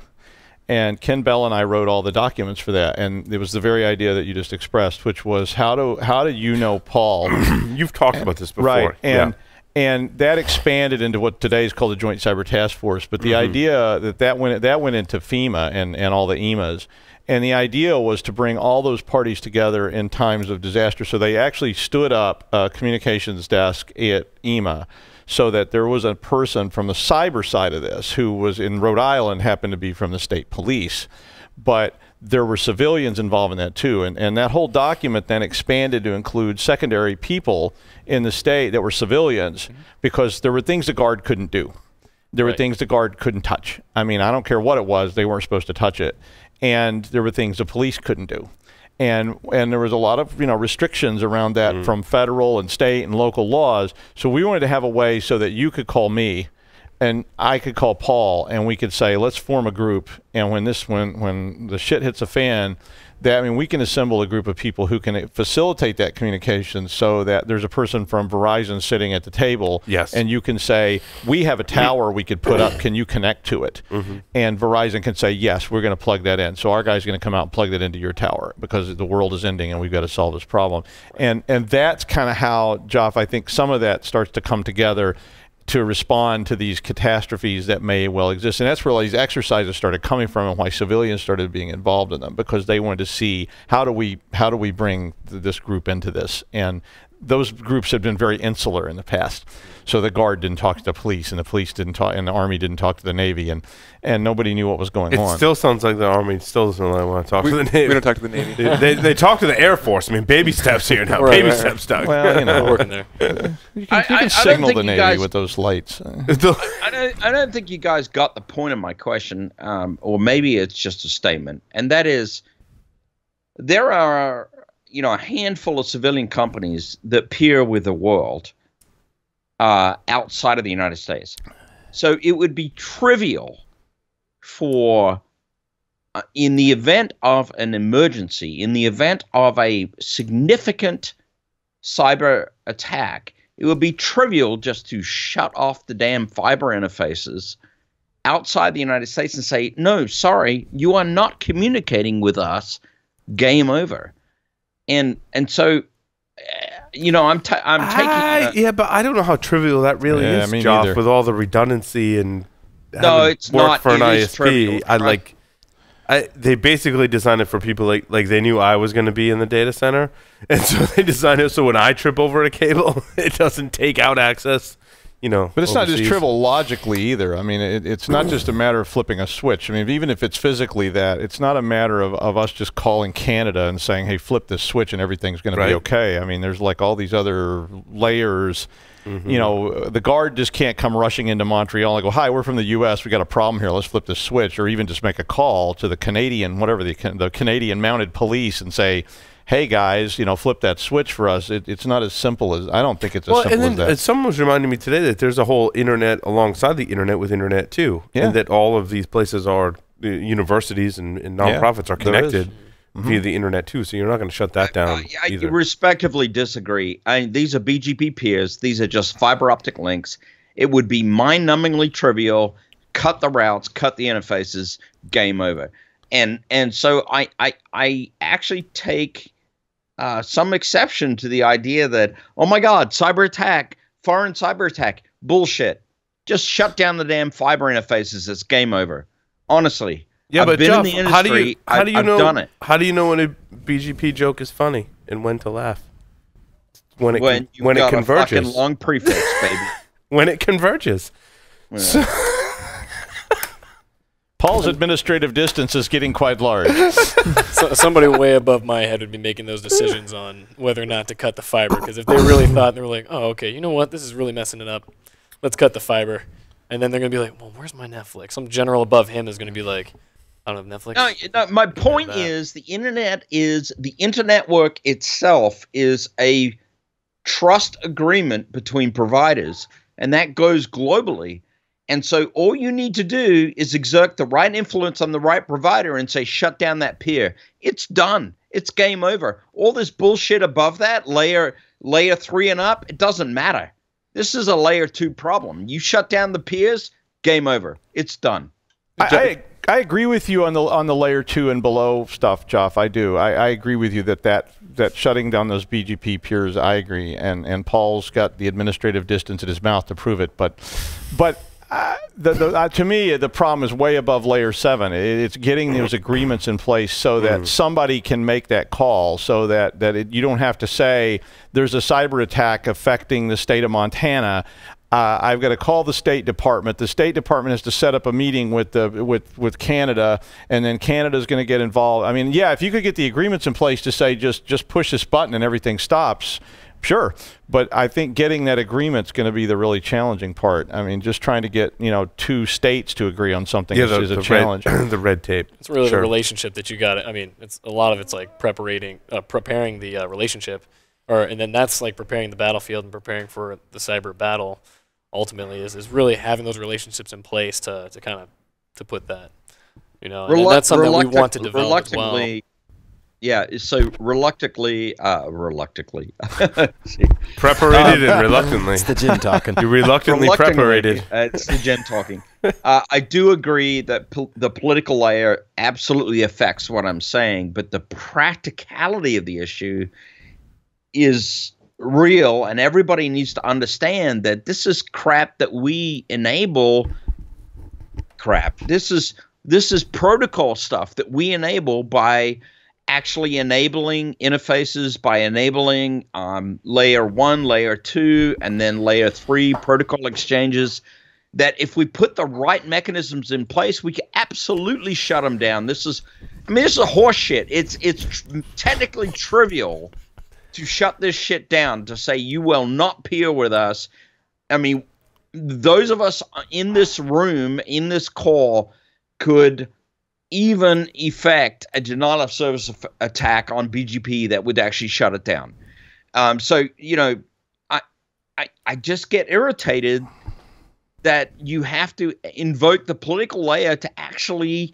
And Ken Bell and I wrote all the documents for that, and it was the very idea that you just expressed, which was how do you know Paul? You've talked about this before, right? And that expanded into what today is called the Joint Cyber Task Force. But the idea that went into FEMA and all the EMAs, and the idea was to bring all those parties together in times of disaster. So they actually stood up a communications desk at EMA, so that there was a person from the cyber side of this who was in Rhode Island, happened to be from the state police, but there were civilians involved in that too. And that whole document then expanded to include secondary people in the state that were civilians, because there were things the Guard couldn't do. There were things the Guard couldn't touch. I mean, I don't care what it was, they weren't supposed to touch it. And there were things the police couldn't do. And there was a lot of restrictions around that from federal and state and local laws. So we wanted to have a way so that you could call me and I could call Paul, and we could say, let's form a group. And when the shit hits a fan, that, I mean, we can assemble a group of people who can facilitate that communication, so that there's a person from Verizon sitting at the table. Yes. And you can say, we have a tower we could put up. Can you connect to it? And Verizon can say, yes, we're going to plug that in. So our guy's going to come out and plug that into your tower, because the world is ending and we've got to solve this problem. And that's kind of how, Joff, I think some of that starts to come together to respond to these catastrophes that may well exist. And that's where all these exercises started coming from, and why civilians started being involved in them, because they wanted to see, how do we bring this group into this? And those groups have been very insular in the past. So the Guard didn't talk to the police, and the police didn't talk, and the Army didn't talk to the Navy, and nobody knew what was going on. It still sounds like the Army still doesn't really want to talk to the Navy. We don't talk to the Navy. they talk to the Air Force. I mean, baby steps here now. Baby steps, Doug. Well, you know, working there. You can signal the Navy with those lights. I don't think you guys got the point of my question, or maybe it's just a statement, and that is, there are, you know, a handful of civilian companies that peer with the world outside of the United States. So it would be trivial for, in the event of an emergency, in the event of a significant cyber attack, it would be trivial just to shut off the damn fiber interfaces outside the United States and say, no, sorry, you are not communicating with us, game over. And so, you know, I'm taking yeah, but I don't know how trivial that really is, Joff, with all the redundancy and it's work not for an it is ISP. trivial. They basically designed it for people like they knew I was going to be in the data center, and so they designed it so when I trip over a cable, it doesn't take out access. You know, but it's not just trivial logically either. I mean, it's not just a matter of flipping a switch. I mean, even if it's physically that, it's not a matter of us just calling Canada and saying, hey, flip this switch and everything's going to be okay. I mean, there's like all these other layers. You know, the Guard just can't come rushing into Montreal and go, hi, we're from the U.S., we got a problem here, let's flip this switch, or even just make a call to the Canadian, whatever, the Canadian Mounted Police and say, hey guys, you know, flip that switch for us. It's not as simple as, I don't think it's as simple as that. Someone was reminding me today that there's a whole internet alongside the internet with internet too, and that all of these places are, universities and nonprofits are connected via the internet too. So you're not going to shut that down either. I respectively disagree. These are BGP peers. These are just fiber optic links. It would be mind-numbingly trivial. Cut the routes, cut the interfaces, game over. And so I actually take some exception to the idea that, oh my God, cyber attack, foreign cyber attack, bullshit. Just shut down the damn fiber interfaces. It's game over. Honestly. Yeah, I've but been Jeff, in the industry. how do you know? Done it. How do you know when a BGP joke is funny and when to laugh? When it converges. A fucking long prefix, baby. When it converges. Yeah. So Paul's administrative distance is getting quite large. So somebody way above my head would be making those decisions on whether or not to cut the fiber. Because if they really thought, they were like, oh, okay, you know what? This is really messing it up. Let's cut the fiber. And then they're going to be like, well, where's my Netflix? Some general above him is going to be like, I don't have Netflix. No, my point is the internet work itself is a trust agreement between providers, and that goes globally. And so all you need to do is exert the right influence on the right provider and say, shut down that peer. It's done. It's game over. All this bullshit above that, layer 3 and up, it doesn't matter. This is a layer 2 problem. You shut down the peers, game over. It's done. I agree with you on the layer 2 and below stuff, Joff. I do. I agree with you that shutting down those BGP peers, I agree. And Paul's got the administrative distance in his mouth to prove it. But to me, the problem is way above layer 7. It's getting those agreements in place so that somebody can make that call, so that you don't have to say there's a cyber attack affecting the state of Montana. I've got to call the State Department. The State Department has to set up a meeting with Canada, and then Canada's going to get involved. I mean, yeah, if you could get the agreements in place to say just push this button and everything stops, sure. But I think getting that agreement's going to be the really challenging part. I mean, just trying to get 2 states to agree on something is a challenge. The red tape. It's really the relationship that you got. I mean, a lot of it's like preparing the relationship, and then that's like preparing the battlefield and preparing for the cyber battle. ultimately is really having those relationships in place to kind of to put that, you know, and that's something that we want to develop as well. Yeah, so reluctantly, preparated and reluctantly. It's the gin talking. You're reluctantly preparated. It's the gin talking. I do agree that the political layer absolutely affects what I'm saying, but the practicality of the issue is real, and everybody needs to understand that this is crap that we enable. This is protocol stuff that we enable by actually enabling interfaces, by enabling layer 1, layer 2, and then layer 3 protocol exchanges, that if we put the right mechanisms in place, we can absolutely shut them down. This is horse shit. It's technically trivial to shut this shit down, to say you will not peer with us. I mean, those of us in this room, in this call, could even effect a denial of service attack on BGP that would actually shut it down. So, you know, I just get irritated that you have to invoke the political layer to actually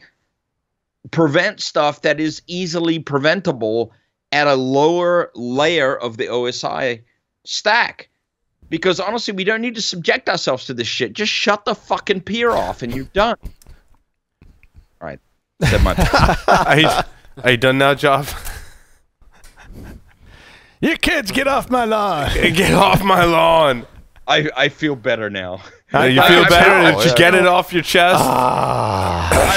prevent stuff that is easily preventable at a lower layer of the OSI stack. Because honestly, we don't need to subject ourselves to this shit. Just shut the fucking peer off and you're done. All right. Said my Are you done now, Joff? You kids, get off my lawn. Get off my lawn. I feel better now. You feel better? Just get it off your chest.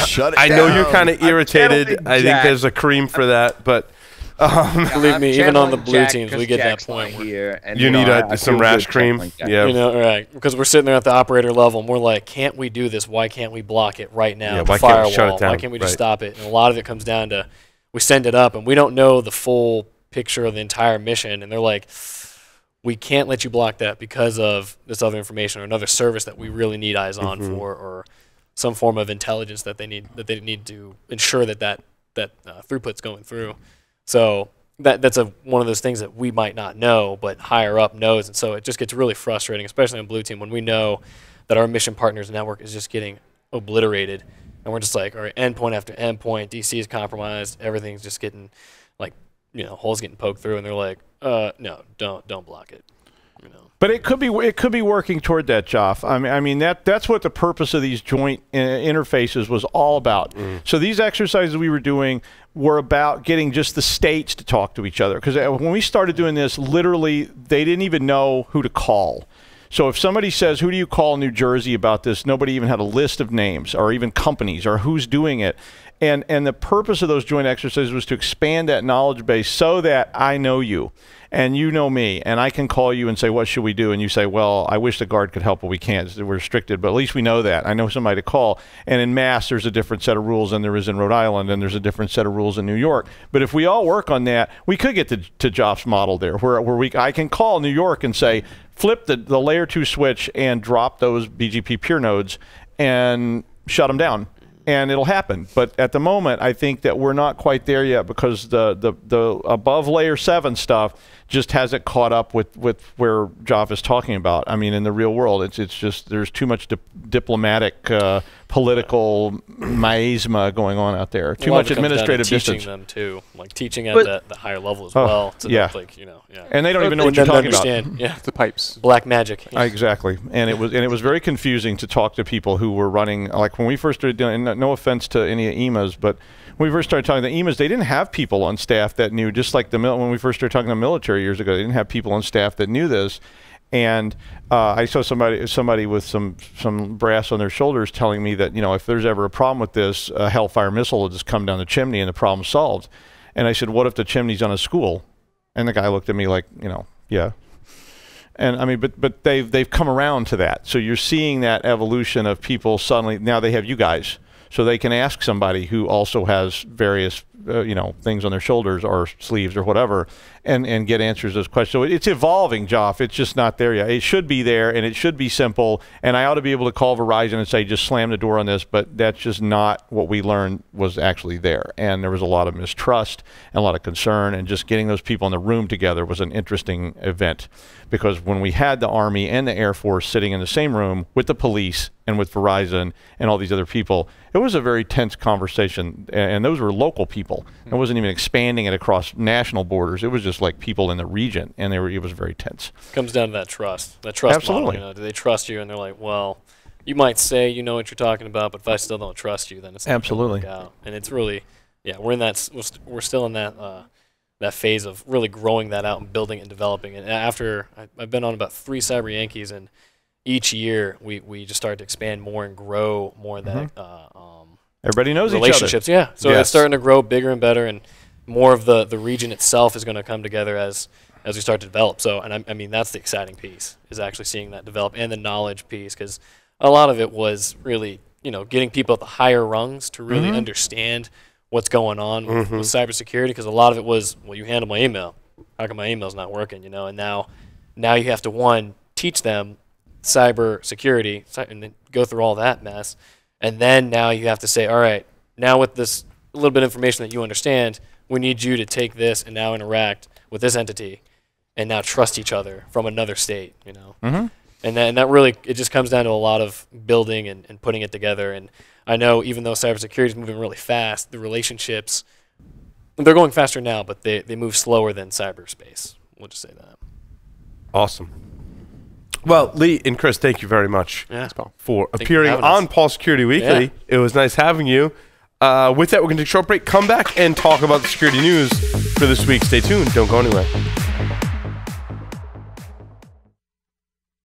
Shut it I down. know you're kind of irritated. I think there's a cream for that, but believe me, even on the blue teams, we get that point here. And, you need some rash cream. Yeah, you know, right? Because we're sitting there at the operator level, and we're like, "Can't we do this? Why can't we block it right now? Yeah, The why can't we firewall. shut it down? Why can't we just stop it?" And a lot of it comes down to we send it up, and we don't know the full picture of the entire mission, and they're like, "We can't let you block that because of this other information or another service that we really need eyes on for, or some form of intelligence that they need to ensure that throughput's going through." So that's one of those things that we might not know, but higher up knows, and so it just gets really frustrating, especially on blue team, when we know that our mission partner's network is just getting obliterated, and we're just like, all right, endpoint after endpoint, DC is compromised, everything's just getting like, you know, holes getting poked through, and they're like, no, don't block it. You know. But it could be working toward that, Joff. I mean that's what the purpose of these joint interfaces was all about. So these exercises we were doing were about getting just the states to talk to each other. Because when we started doing this, literally they didn't even know who to call. So if somebody says, "Who do you call in New Jersey about this?" nobody even had a list of names or even companies or who's doing it. And the purpose of those joint exercises was to expand that knowledge base so that I know you and you know me, and I can call you and say, "What should we do?" And you say, "Well, I wish the guard could help, but we can't. We're restricted." But at least we know that. I know somebody to call. And in Mass, there's a different set of rules than there is in Rhode Island, and there's a different set of rules in New York. But if we all work on that, we could get to Joff's model there, where I can call New York and say, flip the layer 2 switch and drop those BGP peer nodes and shut them down. And it'll happen. But at the moment, I think that we're not quite there yet, because the above layer 7 stuff just hasn't caught up with where Joff is talking about. I mean, in the real world, it's just there's too much diplomatic, political miasma going on out there. Too much administrative distance. Teaching them too, like teaching at the higher level as well. So yeah. Like, you know, yeah. And they don't even know what you're talking about. Yeah, the pipes. Black magic. Exactly. And it was very confusing to talk to people who were running, like when we first started doing, no offense to any EMAs, but when we first started talking to EMAs, they didn't have people on staff that knew, just like when we first started talking to the military years ago, they didn't have people on staff that knew this. And I saw somebody with some brass on their shoulders telling me that, you know, if there's ever a problem with this, a Hellfire missile will just come down the chimney and the problem's solved. And I said, what if the chimney's on a school? And the guy looked at me like, you know, yeah. And I mean, but they've come around to that. So you're seeing that evolution of people suddenly, now they have you guys. So they can ask somebody who also has various you know, things on their shoulders or sleeves or whatever, and get answers to those questions. So it's evolving, Joff. It's just not there yet. It should be there, and it should be simple. And I ought to be able to call Verizon and say, just slam the door on this. But that's just not what we learned was actually there. And there was a lot of mistrust and a lot of concern. And just getting those people in the room together was an interesting event, because when we had the Army and the Air Force sitting in the same room with the police and with Verizon and all these other people, it was a very tense conversation. And those were local people. It wasn't even expanding it across national borders. It was just like people in the region, and it was very tense. Comes down to that trust. That trust Absolutely. model, you know, do they trust you? And they're like, well, you might say you know what you're talking about, but if I still don't trust you, then it's not Absolutely. gonna work out. And it's really, yeah, we're in that. We're still in that that phase of really growing that out and building and developing. And after I've been on about 3 Cyber Yankees, and each year we just started to expand more and grow more of that. Everybody knows relationships, each other. yeah. So it's starting to grow bigger and better, and more of the region itself is going to come together as we start to develop. So, and I mean, that's the exciting piece, is actually seeing that develop, and the knowledge piece, because a lot of it was really, you know, getting people at the higher rungs to really understand what's going on with cybersecurity, because a lot of it was, well, you handle my email. How come my email's not working, you know? And now you have to, one, teach them cyber security and then go through all that mess. And then now you have to say, all right, now with this little bit of information that you understand, we need you to take this and now interact with this entity and now trust each other from another state, you know? And that really, it just comes down to a lot of building and putting it together. And I know even though cybersecurity is moving really fast, the relationships, they're going faster now, but they move slower than cyberspace. We'll just say that. Awesome. Well, Lee and Chris, thank you very much for appearing on Paul Security Weekly. Yeah. It was nice having you. With that, we're going to take a short break, come back, and talk about the security news for this week. Stay tuned. Don't go anywhere.